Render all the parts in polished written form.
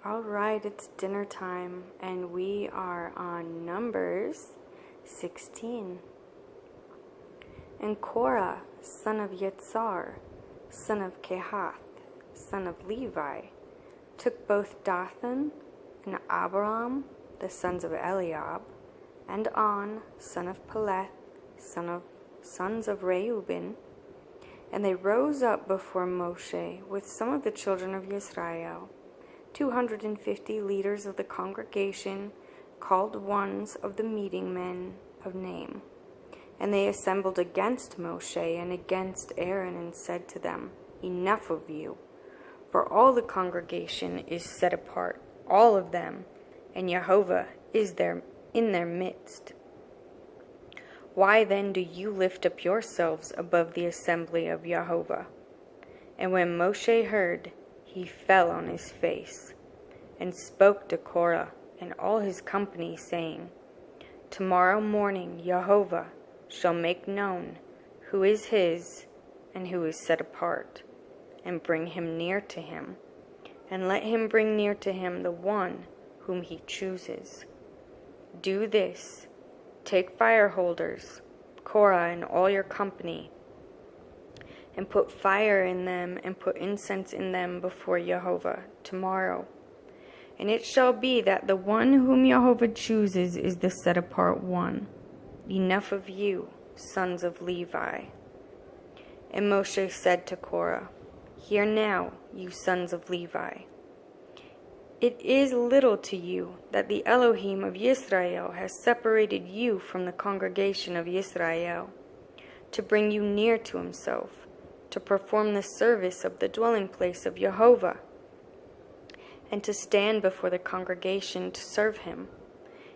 All right, it's dinner time, and we are on Numbers 16. And Korah, son of Yetzar, son of Kehath, son of Levi, took both Dathan and Abiram, the sons of Eliab, and On, son of Peleth, sons of Reuben, and they rose up before Moshe with some of the children of Israel, 250 leaders of the congregation, called ones of the meeting men of name. And they assembled against Moshe and against Aaron, and said to them, Enough of you, for all the congregation is set apart, all of them, and Jehovah is there in their midst. Why then do you lift up yourselves above the assembly of Jehovah? And when Moshe heard, he fell on his face, and spoke to Korah and all his company, saying, Tomorrow morning Jehovah shall make known who is his and who is set apart, and bring him near to him, and let him bring near to him the one whom he chooses. Do this, take fire holders, Korah and all your company, and put fire in them, and put incense in them before Jehovah tomorrow. And it shall be that the one whom Jehovah chooses is the set apart one. Enough of you, sons of Levi. And Moshe said to Korah, Hear now, you sons of Levi. It is little to you that the Elohim of Israel has separated you from the congregation of Israel, to bring you near to himself, to perform the service of the dwelling place of Jehovah, and to stand before the congregation to serve him,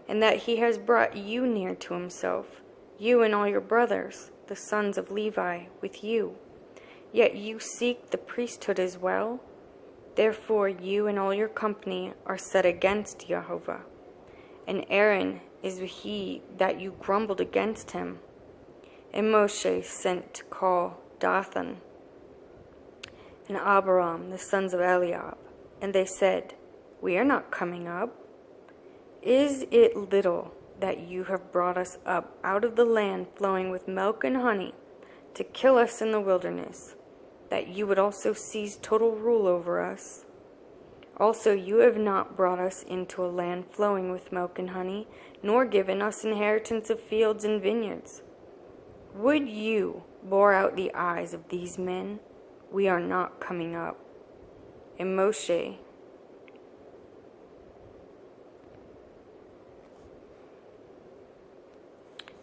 and that he has brought you near to himself, you and all your brothers, the sons of Levi, with you. Yet you seek the priesthood as well. Therefore you and all your company are set against Jehovah. And Aaron is he that you grumbled against him. And Moshe sent to call Dathan and Abiram, the sons of Eliab. And they said, We are not coming up. Is it little that you have brought us up out of the land flowing with milk and honey, to kill us in the wilderness, that you would also seize total rule over us? Also you have not brought us into a land flowing with milk and honey, nor given us inheritance of fields and vineyards. Would you bore out the eyes of these men? We are not coming up. And Moshe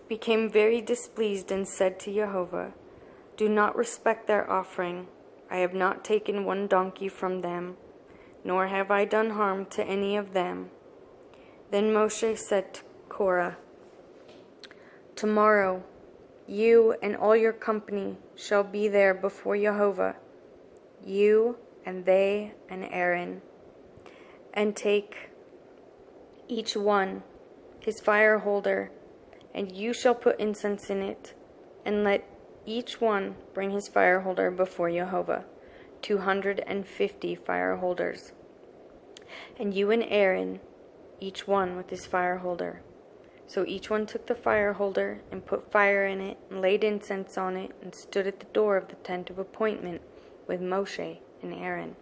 became very displeased and said to Jehovah, Do not respect their offering. I have not taken one donkey from them, nor have I done harm to any of them. Then Moshe said to Korah, Tomorrow you and all your company shall be there before Jehovah, you and they and Aaron, and take each one his fire holder, and you shall put incense in it, and let each one bring his fire holder before Jehovah, 250 fire holders. And you and Aaron, each one with his fire holder. So each one took the fire holder, and put fire in it, and laid incense on it, and stood at the door of the tent of appointment with Moshe and Aaron.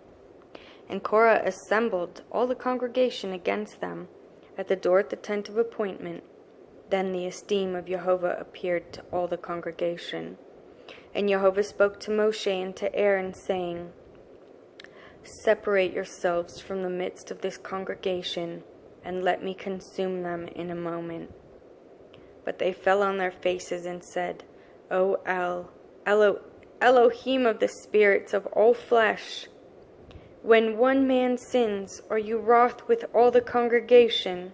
And Korah assembled all the congregation against them at the door at the tent of appointment. Then the esteem of Jehovah appeared to all the congregation. And Jehovah spoke to Moshe and to Aaron, saying, Separate yourselves from the midst of this congregation, and let me consume them in a moment. But they fell on their faces and said, O Elohim of the spirits of all flesh, when one man sins, are you wroth with all the congregation?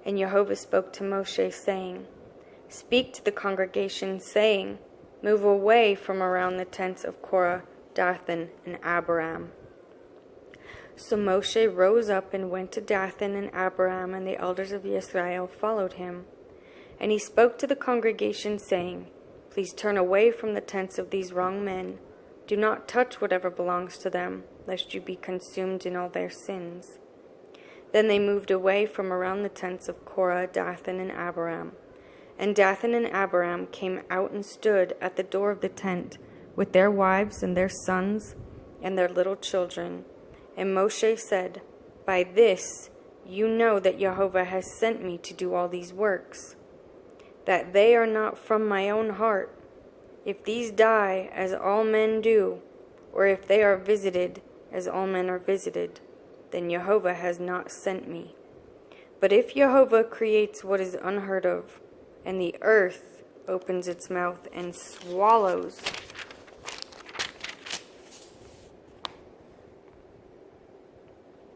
And Jehovah spoke to Moshe, saying, Speak to the congregation, saying, Move away from around the tents of Korah, Dathan, and Abiram. So Moshe rose up and went to Dathan and Abiram, and the elders of Israel followed him. And he spoke to the congregation, saying, Please turn away from the tents of these wrong men. Do not touch whatever belongs to them, lest you be consumed in all their sins." Then they moved away from around the tents of Korah, Dathan, and Abiram. And Dathan and Abiram came out and stood at the door of the tent, with their wives and their sons and their little children. And Moshe said, "By this you know that Jehovah has sent me to do all these works, that they are not from my own heart. If these die, as all men do, or if they are visited, as all men are visited, then Jehovah has not sent me. But if Jehovah creates what is unheard of, and the earth opens its mouth and swallows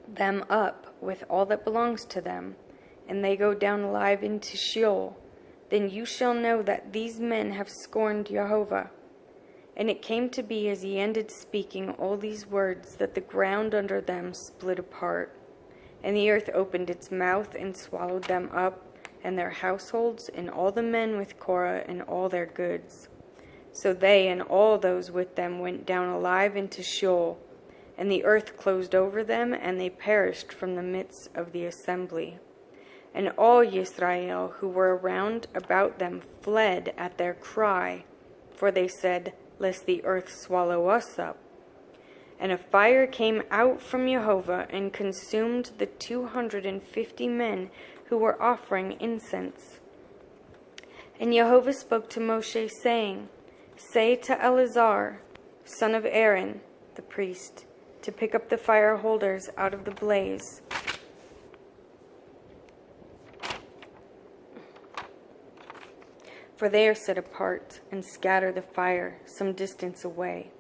them up with all that belongs to them, and they go down alive into Sheol, then you shall know that these men have scorned Jehovah." And it came to be, as he ended speaking all these words, that the ground under them split apart, and the earth opened its mouth and swallowed them up, and their households, and all the men with Korah, and all their goods. So they and all those with them went down alive into Sheol, and the earth closed over them, and they perished from the midst of the assembly. And all Yisrael who were round about them fled at their cry, for they said, "Lest the earth swallow us up." And a fire came out from Jehovah and consumed the 250 men who were offering incense. And Jehovah spoke to Moshe, saying, "Say to Eleazar, son of Aaron, the priest, to pick up the fire holders out of the blaze, for they are set apart, and scatter the fire some distance away.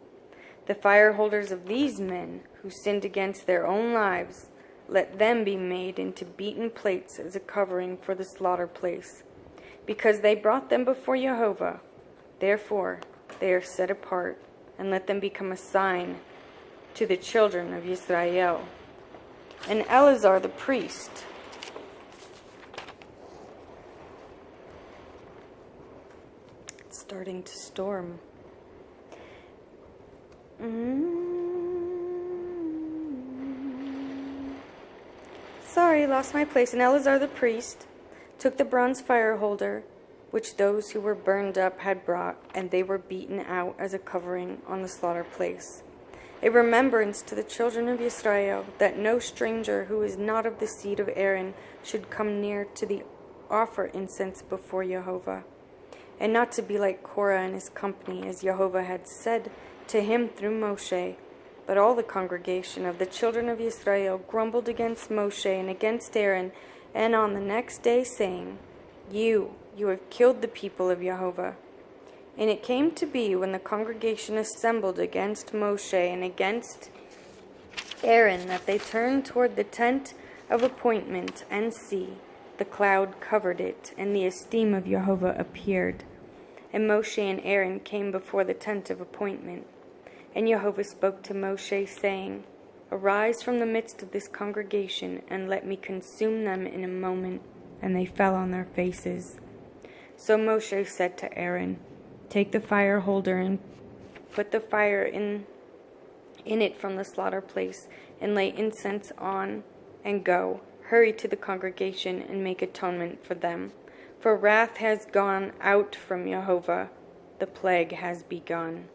The fire holders of these men, who sinned against their own lives, let them be made into beaten plates as a covering for the slaughter place, because they brought them before Jehovah. Therefore they are set apart, and let them become a sign to the children of Israel." And Eleazar the priest starting to storm. Sorry, lost my place. And Eleazar the priest took the bronze fire holder, which those who were burned up had brought, and they were beaten out as a covering on the slaughter place, a remembrance to the children of Israel, that no stranger who is not of the seed of Aaron should come near to the offer incense before Jehovah, and not to be like Korah and his company, as Jehovah had said to him through Moshe. But all the congregation of the children of Israel grumbled against Moshe and against Aaron, and on the next day, saying, You have killed the people of Jehovah." And it came to be, when the congregation assembled against Moshe and against Aaron, that they turned toward the tent of appointment, and see, the cloud covered it, and the esteem of Jehovah appeared. And Moshe and Aaron came before the tent of appointment. And Jehovah spoke to Moshe, saying, "Arise from the midst of this congregation, and let me consume them in a moment." And they fell on their faces. So Moshe said to Aaron, "Take the fire holder and put the fire in it from the slaughter place, and lay incense on, and go. Hurry to the congregation and make atonement for them. For wrath has gone out from Jehovah. The plague has begun."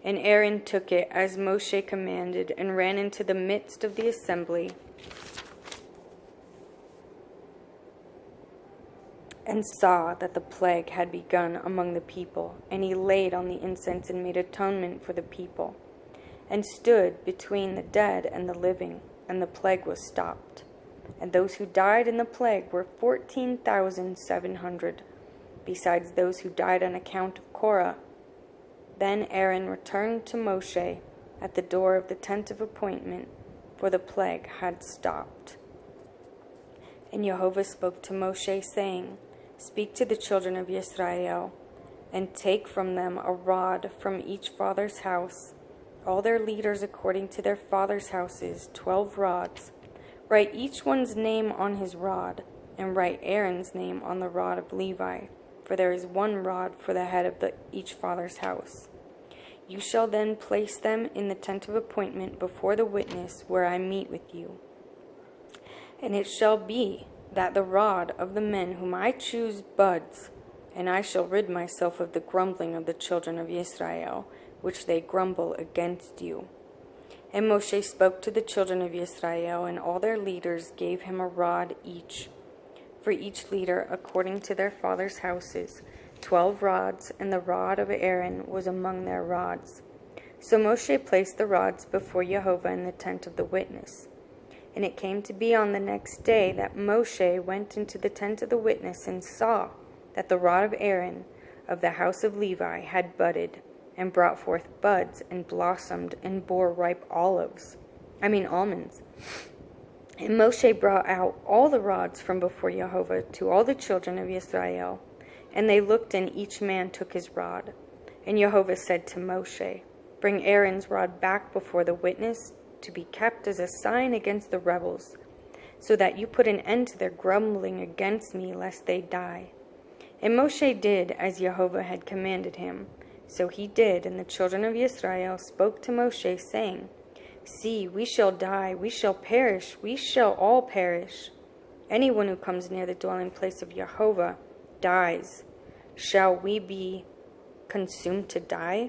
And Aaron took it as Moshe commanded, and ran into the midst of the assembly, and saw that the plague had begun among the people. And he laid on the incense and made atonement for the people, and stood between the dead and the living, and the plague was stopped. And those who died in the plague were 14,700, besides those who died on account of Korah. Then Aaron returned to Moshe at the door of the tent of appointment, for the plague had stopped. And Jehovah spoke to Moshe, saying, "Speak to the children of Israel, and take from them a rod from each father's house, all their leaders according to their father's houses, 12 rods. Write each one's name on his rod, and write Aaron's name on the rod of Levi, for there is one rod for the head of each father's house. You shall then place them in the tent of appointment before the witness where I meet with you. And it shall be that the rod of the men whom I choose buds, and I shall rid myself of the grumbling of the children of Israel, which they grumble against you. And Moshe spoke to the children of Israel, and all their leaders gave him a rod each, for each leader according to their fathers' houses, 12 rods, and the rod of Aaron was among their rods. So Moshe placed the rods before Jehovah in the tent of the witness. And it came to be on the next day that Moshe went into the tent of the witness and saw that the rod of Aaron of the house of Levi had budded, and brought forth buds, and blossomed, and bore ripe almonds. And Moshe brought out all the rods from before Jehovah to all the children of Israel. And they looked, and each man took his rod. And Jehovah said to Moshe, Bring Aaron's rod back before the witness, to be kept as a sign against the rebels, so that you put an end to their grumbling against me, lest they die. And Moshe did as Jehovah had commanded him. So he did, and the children of Israel spoke to Moshe, saying, See, we shall die, we shall perish, we shall all perish. Anyone who comes near the dwelling place of Jehovah dies. Shall we be consumed to die?